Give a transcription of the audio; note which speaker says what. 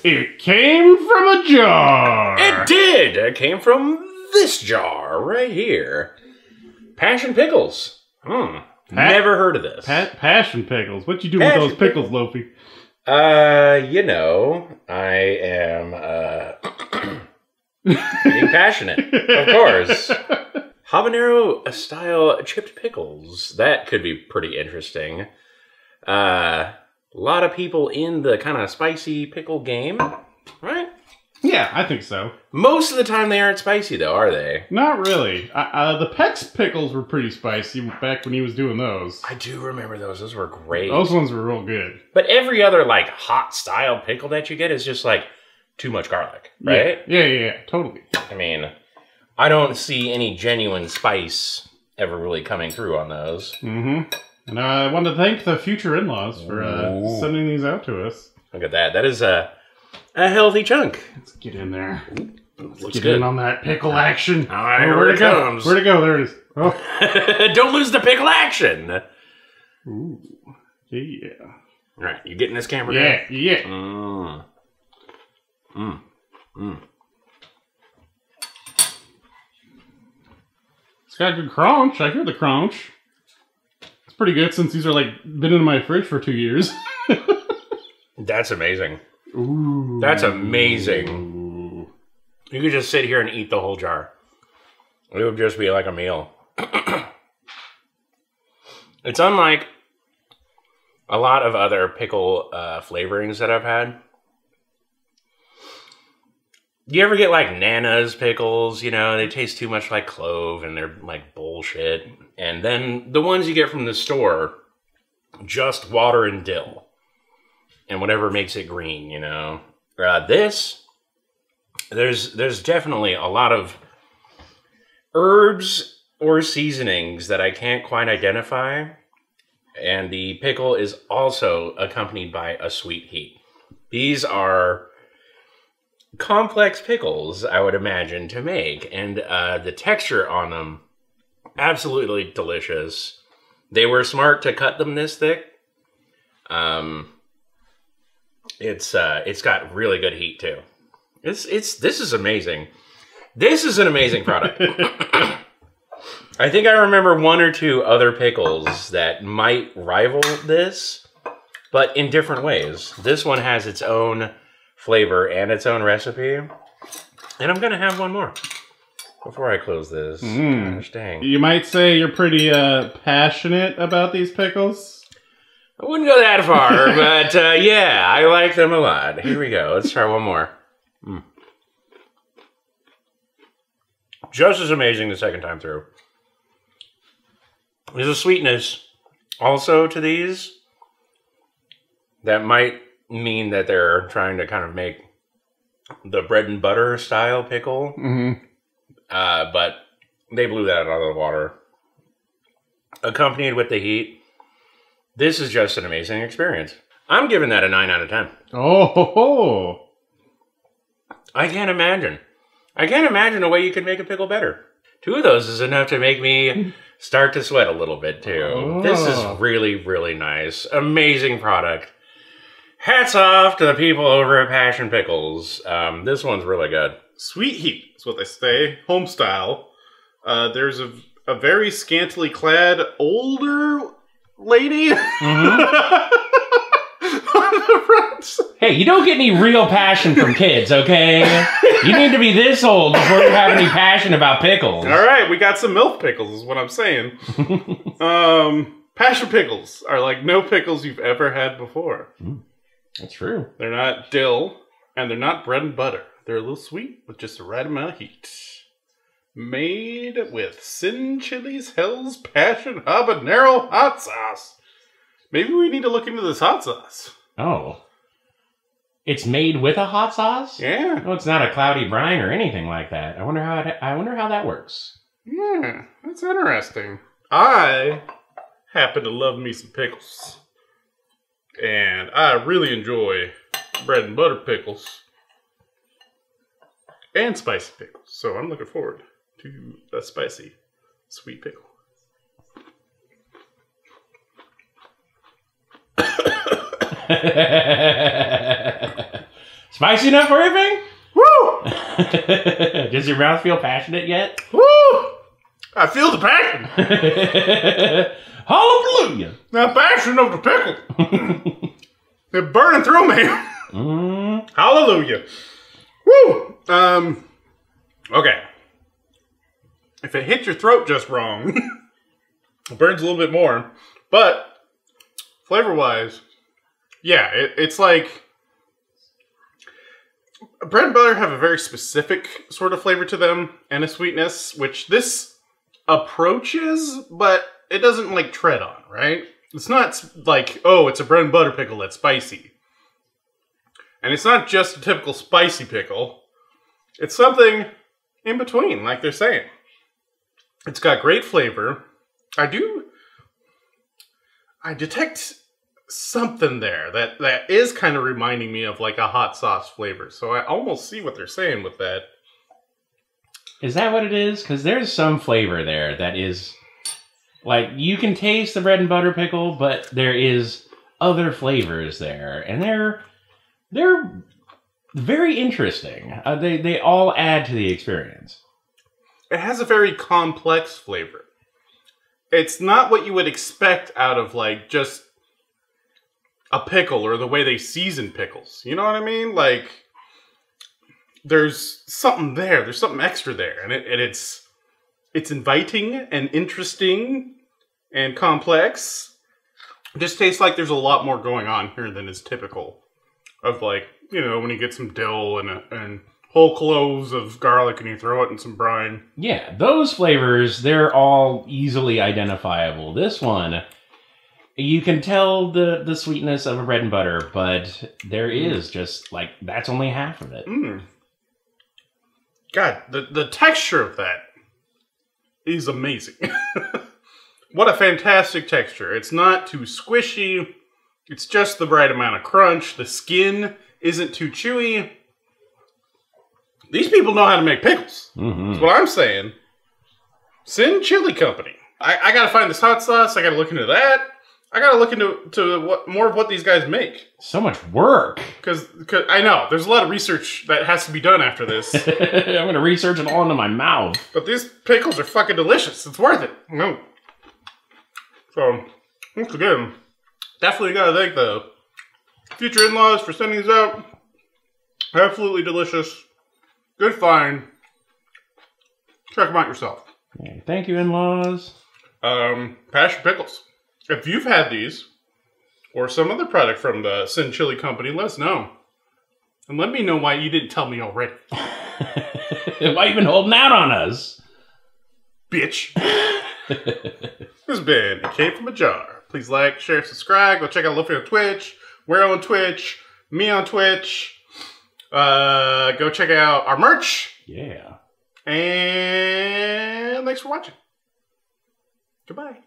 Speaker 1: It came from a jar.
Speaker 2: It did. It came from this jar right here. Passion Pickles. Never heard of this.
Speaker 1: Passion Pickles. What you do with those pickles, Lofi?
Speaker 2: You know, I am being passionate, of course. Habanero style chipped pickles. That could be pretty interesting. A lot of people in the kind of spicy pickle game, right?
Speaker 1: Yeah, I think so.
Speaker 2: Most of the time they aren't spicy though, are they?
Speaker 1: Not really. The Pex pickles were pretty spicy back when he was doing those.
Speaker 2: I do remember those. Those were great.
Speaker 1: Those ones were real good.
Speaker 2: But every other like hot style pickle that you get is just like too much garlic, right?
Speaker 1: Yeah, totally.
Speaker 2: I mean, I don't see any genuine spice ever really coming through on those.
Speaker 1: Mm-hmm. And I wanted to thank the future in-laws for sending these out to us.
Speaker 2: Look at that. That is a healthy chunk.
Speaker 1: Let's get in there.
Speaker 2: Let's
Speaker 1: get in on that pickle action.
Speaker 2: All right, where'd it go?
Speaker 1: Where'd it go? There it is. Oh.
Speaker 2: Don't lose the pickle action.
Speaker 1: Ooh. Yeah.
Speaker 2: All right, you getting this camera?
Speaker 1: Yeah. It's got a good crunch. I hear the crunch. It's pretty good since these are like been in my fridge for 2 years.
Speaker 2: That's amazing.
Speaker 1: Ooh.
Speaker 2: That's amazing. You could just sit here and eat the whole jar. It would just be like a meal. It's unlike a lot of other pickle flavorings that I've had. You ever get like Nana's pickles? You know, they taste too much like clove and they're like bullshit. And then the ones you get from the store, just water and dill. And whatever makes it green, you know. There's definitely a lot of herbs or seasonings that I can't quite identify. And the pickle is also accompanied by a sweet heat. These are complex pickles, I would imagine, to make. And the texture on them, absolutely delicious. They were smart to cut them this thick. It's got really good heat too. This is amazing. This is an amazing product. I think I remember one or two other pickles that might rival this, but in different ways. This one has its own flavor and its own recipe. And I'm gonna have one more before I close this. Gosh dang.
Speaker 1: You might say you're pretty passionate about these pickles.
Speaker 2: I wouldn't go that far, but yeah, I like them a lot. Here we go. Let's try one more. Just as amazing the second time through. There's a sweetness also to these that might mean that they're trying to kind of make the bread and butter style pickle. But they blew that out of the water. Accompanied with the heat. This is just an amazing experience. I'm giving that a 9 out of 10.
Speaker 1: Oh, ho, ho.
Speaker 2: I can't imagine. I can't imagine a way you could make a pickle better. 2 of those is enough to make me start to sweat a little bit too. Oh. This is really, really nice. Amazing product. Hats off to the people over at Passion Pickles. This one's really good.
Speaker 1: Sweet heat is what they say. Home style. There's a very scantily clad older lady on the front.
Speaker 2: Hey, you don't get any real passion from kids, okay? You need to be this old before you have any passion about pickles.
Speaker 1: All right, we got some milk pickles is what I'm saying. Passion pickles are like no pickles you've ever had before.
Speaker 2: That's true.
Speaker 1: They're not dill, and they're not bread and butter. They're a little sweet with just the right amount of heat. Made with Sin Chili's Hell's Passion Habanero Hot Sauce. Maybe we need to look into this hot sauce.
Speaker 2: Oh. It's made with a hot sauce?
Speaker 1: Yeah.
Speaker 2: No, it's not a cloudy brine or anything like that. I wonder how that works.
Speaker 1: Yeah, that's interesting. I happen to love me some pickles. And I really enjoy bread and butter pickles. And spicy pickles. So I'm looking forward to a spicy, sweet pickle.
Speaker 2: Spicy enough for everything?
Speaker 1: Woo!
Speaker 2: Does your mouth feel passionate yet?
Speaker 1: Woo! I feel the passion.
Speaker 2: Hallelujah!
Speaker 1: The passion of the pickle. They're burning through me. Hallelujah. Woo! Okay. If it hits your throat just wrong, it burns a little bit more. But flavor-wise, yeah, it's like bread and butter have a very specific sort of flavor to them and a sweetness, which this approaches, but it doesn't like tread on, right? It's not like, oh, it's a bread and butter pickle that's spicy. And it's not just a typical spicy pickle. It's something in between, like they're saying. It's got great flavor. I detect something there that is kind of reminding me of like a hot sauce flavor. So I almost see what they're saying with that.
Speaker 2: Is that what it is? Because there's some flavor there that is like you can taste the bread and butter pickle, but there is other flavors there, and they're very interesting. They all add to the experience.
Speaker 1: It has a very complex flavor. It's not what you would expect out of like just a pickle or the way they season pickles. You know what I mean? Like there's something there. There's something extra there, and it's inviting and interesting and complex. It just tastes like there's a lot more going on here than is typical of like, you know, when you get some dill and whole cloves of garlic and you throw it in some brine.
Speaker 2: Yeah, those flavors, they're all easily identifiable. This one, you can tell the sweetness of a bread and butter, but there is just like, that's only half of it.
Speaker 1: God, the texture of that is amazing. What a fantastic texture. It's not too squishy. It's just the right amount of crunch. The skin isn't too chewy. These people know how to make pickles. That's what I'm saying. Sin Chili Company. I gotta find this hot sauce. I gotta look into that. I gotta look into more of what these guys make.
Speaker 2: So much work.
Speaker 1: Because I know, there's a lot of research that has to be done after this.
Speaker 2: I'm gonna research it all into my mouth.
Speaker 1: But these pickles are fucking delicious. It's worth it. No. So, once again, definitely gotta thank the future in-laws for sending these out. Absolutely delicious. Good find. Check them out yourself.
Speaker 2: Okay, thank you, in-laws.
Speaker 1: Passion Pickles. If you've had these, or some other product from the Sin Chili Company, let us know. And let me know why you didn't tell me already.
Speaker 2: Why you been holding out on us?
Speaker 1: Bitch. This has been A Cave from a Jar. Please like, share, subscribe. Go check out Luffy on Twitch. We're on Twitch. Me on Twitch. Go check out our merch.
Speaker 2: Yeah.
Speaker 1: And thanks for watching. Goodbye.